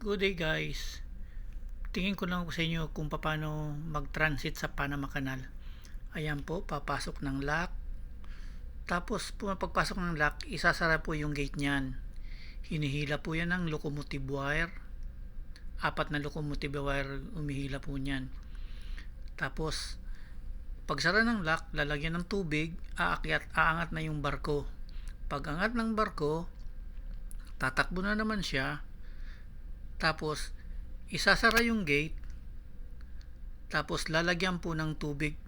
Good day guys. Tingin ko lang sa inyo kung paano mag-transit sa Panama Canal. Ayan po, papasok ng lock. Tapos pagpasok ng lock, isasara po yung gate niyan. Hinihila po yan ng locomotive wire. 4 na locomotive wire umihila po niyan. Tapos pagsara ng lock, lalagyan ng tubig, aangat na yung barko. Pag angat ng barko, tatakbo na naman siya. Tapos isasara yung gate, tapos lalagyan po ng tubig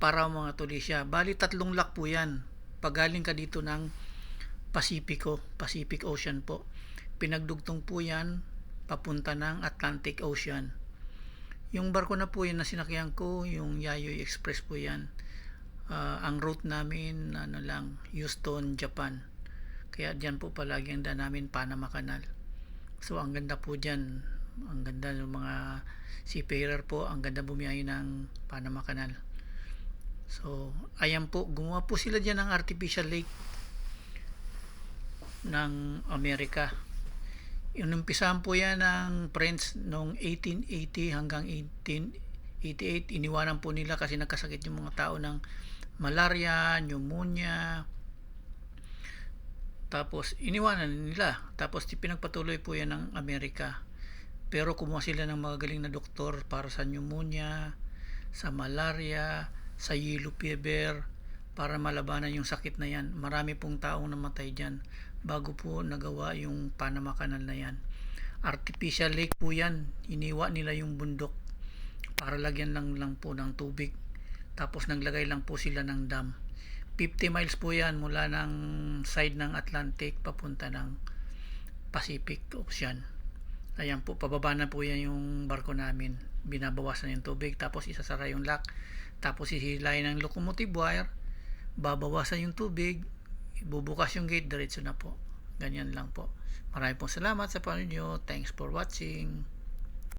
para mga tuloy siya. Bali 3 lock po yan pag galing ka dito ng Pacific Ocean po. Pinagdugtong po yan papunta ng Atlantic Ocean. Yung barko na po yan na sinakyan ko, yung Yayoi Express po yan. Ang route namin Houston, Japan. Kaya dyan po palagi ang daan namin, Panama Canal. So ang ganda po dyan, ang ganda ng mga seafarer po, ang ganda bumiyahe ng Panama Canal. So ayan po, gumawa po sila dyan ng artificial lake ng Amerika. Inumpisahan po yan ng French noong 1880 hanggang 1888. Iniwanan po nila kasi nagkasakit yung mga tao ng malaria, pneumonia. Tapos iniwanan nila. Tapos pinagpatuloy po yan ng Amerika. Pero kumuha sila ng magagaling na doktor para sa pneumonia, sa malaria, sa yellow fever, para malabanan yung sakit na yan. Marami pong taong namatay dyan bago po nagawa yung Panama Canal na yan. Artificial lake po yan. Iniwa nila yung bundok para lagyan lang po ng tubig. Tapos naglagay lang po sila ng dam. 50 miles po yan mula ng side ng Atlantic papunta ng Pacific Ocean. Ayan po, pababa na po yan yung barko namin. Binabawasan yung tubig, tapos isasara yung lock, tapos isihilayin ng locomotive wire, babawasan yung tubig, ibubukas yung gate, diretso na po. Ganyan lang po. Maraming pong salamat sa panonood nyo. Thanks for watching.